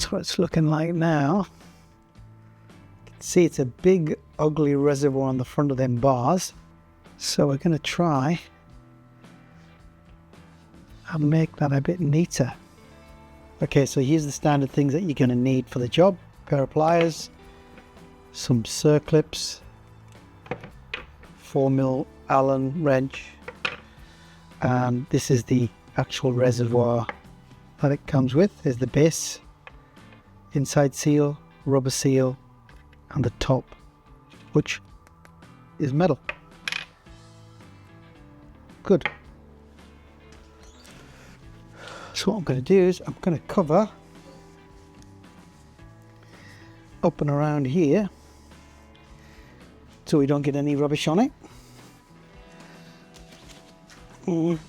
That's what it's looking like now. You can see it's a big ugly reservoir on the front of them bars. So we're going to try and make that a bit neater. Okay, so here's the standard things that you're going to need for the job. A pair of pliers, some circlips, 4mm Allen wrench, and this is the actual reservoir that it comes with. There's the base, inside seal, rubber seal, and the top, which is metal. Good. So what I'm going to do is I'm going to cover up and around here so we don't get any rubbish on it.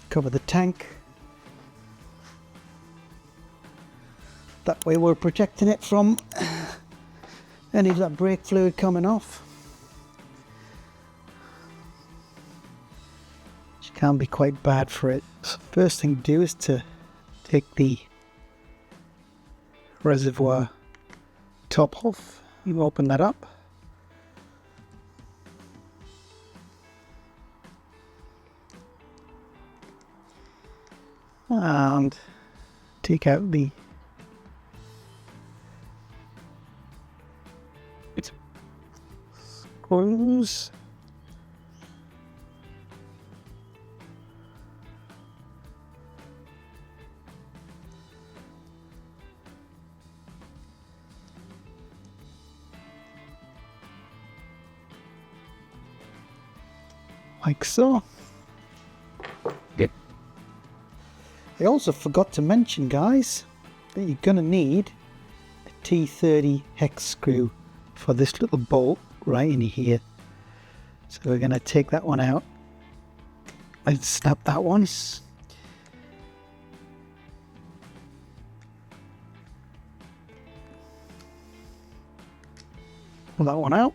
Cover the tank. That way we're protecting it from any of that brake fluid coming off, which can be quite bad for it. So first thing to do is to take the reservoir top off. You open that up. And take out the screws. Like so. Yep. I also forgot to mention, guys, that you're going to need a T30 hex screw for this little bolt right in here. So we're going to take that one out. Let's snap that one. Pull that one out.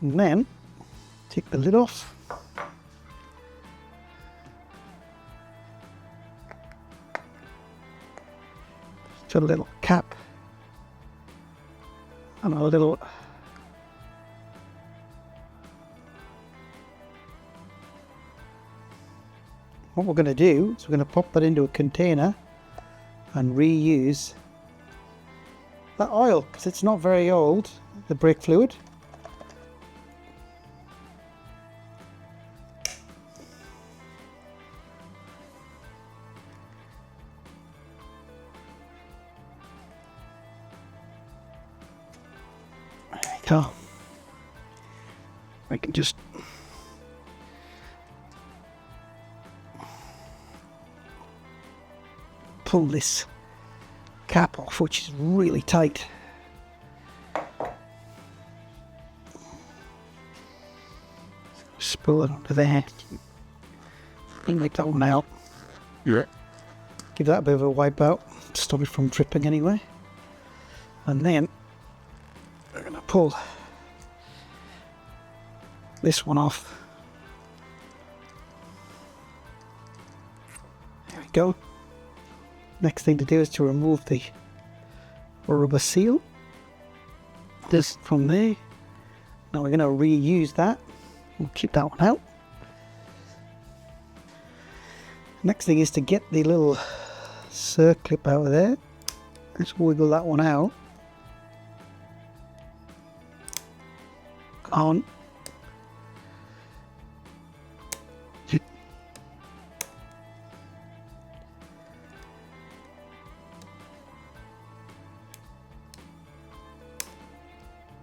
And then take the lid off. Just a little cap and a little what we're going to do is we're going to pop that into a container and reuse that oil because it's not very old, the brake fluid. There we go. I can just pull this cap off, which is really tight. Spool it onto there. Make that one out. Yeah. Give that a bit of a wipe out, stop it from dripping anyway. And then we're going to pull this one off. There we go. Next thing to do is to remove the rubber seal. This from there. Now we're going to reuse that. We'll keep that one out. Next thing is to get the little circlip out of there. Let's wiggle that one out. On.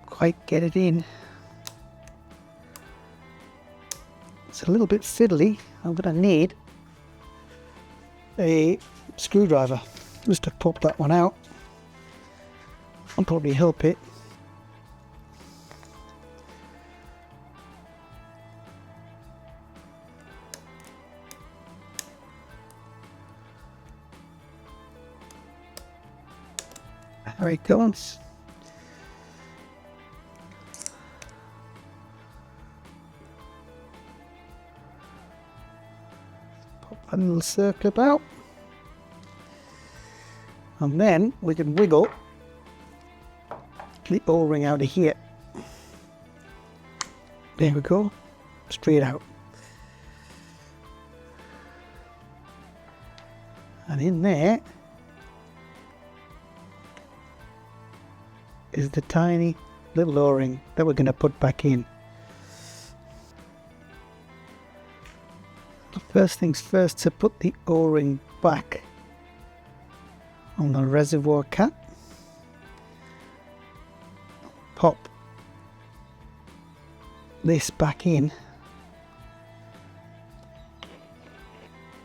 Quite get it in. It's a little bit fiddly. I'm going to need a screwdriver just to pop that one out. I'll probably help it. There it goes. Pop that little circlip out. And then we can wiggle the O-ring out of here. There we go, straight out. And in there is the tiny little O-ring that we're going to put back in. First things first, to put the O-ring back on the reservoir cap, pop this back in.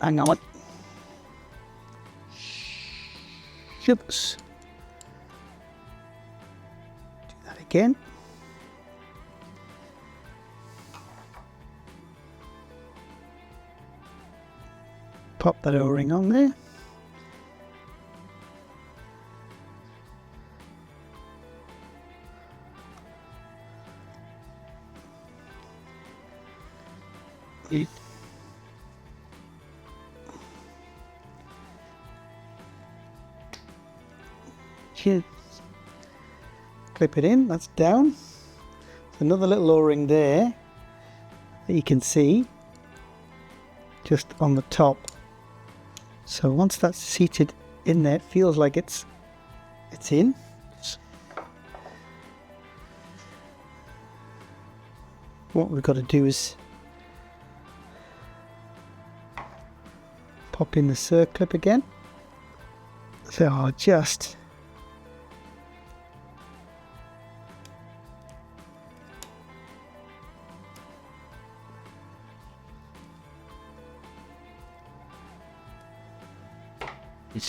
Hang on. Oops. Do that again. Pop that O-ring on there. Here. Clip it in, that's down. There's another little O-ring there that you can see just on the top. So once that's seated in there, it feels like it's in. What we've got to do is pop in the circlip again. So I'll just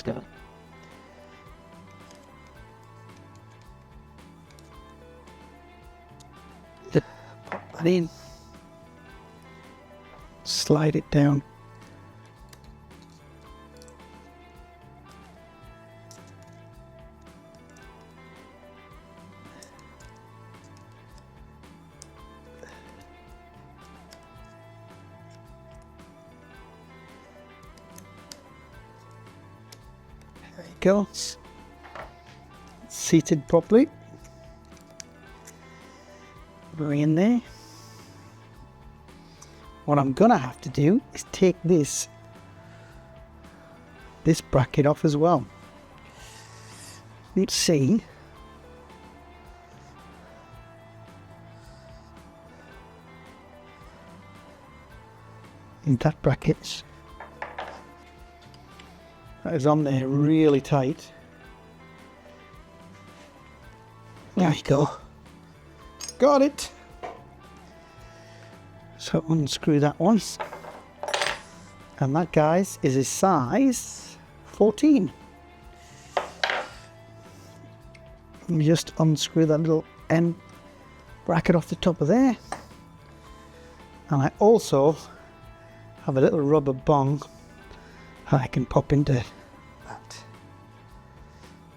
go. Pop that in. Slide it down. There you go. It's seated properly. We're in there. What I'm gonna have to do is take this bracket off as well. Let's see. In that bracket. That is on there really tight. There you go. Got it. So unscrew that one. And that, guys, is a size 14. You just unscrew that little end bracket off the top of there. And I also have a little rubber bung I can pop into that.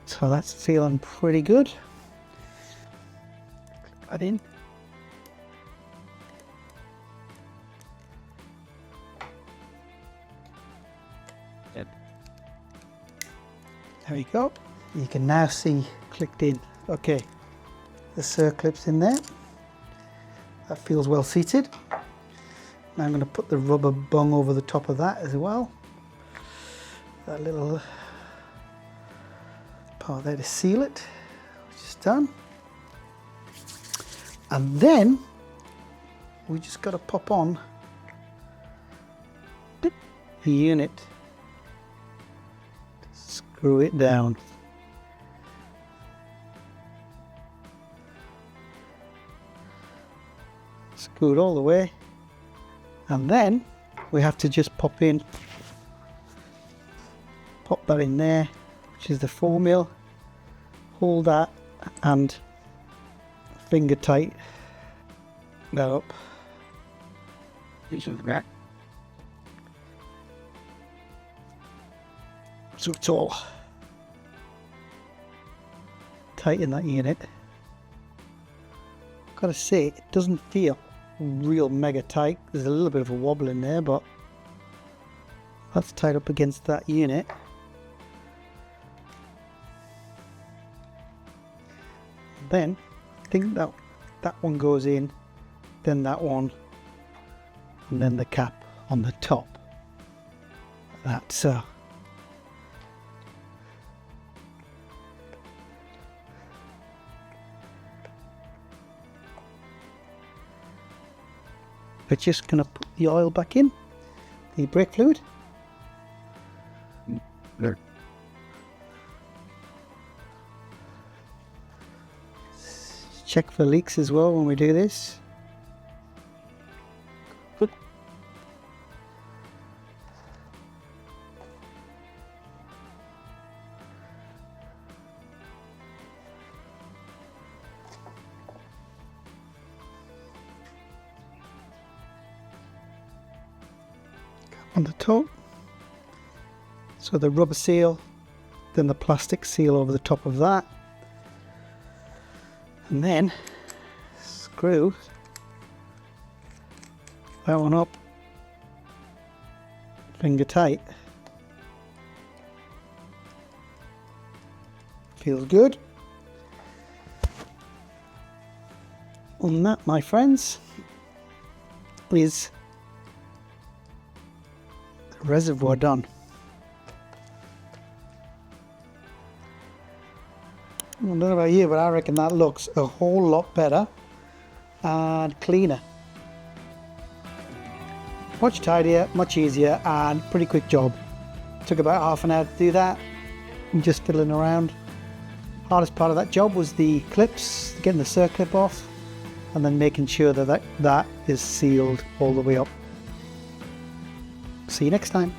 So that's feeling pretty good. Click that in. Yep. There you go. You can now see clicked in. Okay, the circlip's in there. That feels well seated. Now I'm going to put the rubber bung over the top of that as well. That little part there to seal it, which is done. And then we just got to pop on the unit, screw it down. Screw it all the way, and then we have to just pop that in there, which is the 4mm. Hold that and finger tight that up. So it's all tight in that unit. Gotta say, it doesn't feel real mega tight. There's a little bit of a wobble in there, but that's tied up against that unit. Then I think that one goes in, then that one, and then the cap on the top. That's we're just going to put the oil back in, the brake fluid. Check for leaks as well when we do this. Good. On the top, so the rubber seal, then the plastic seal over the top of that, and then screw that one up finger tight. Feels good. And that, my friends, is reservoir done. I don't know about you, but I reckon that looks a whole lot better and cleaner. Much tidier, much easier, and pretty quick job. Took about half an hour to do that. I'm just fiddling around. Hardest part of that job was the clips, getting the circlip off, and then making sure that is sealed all the way up. See you next time.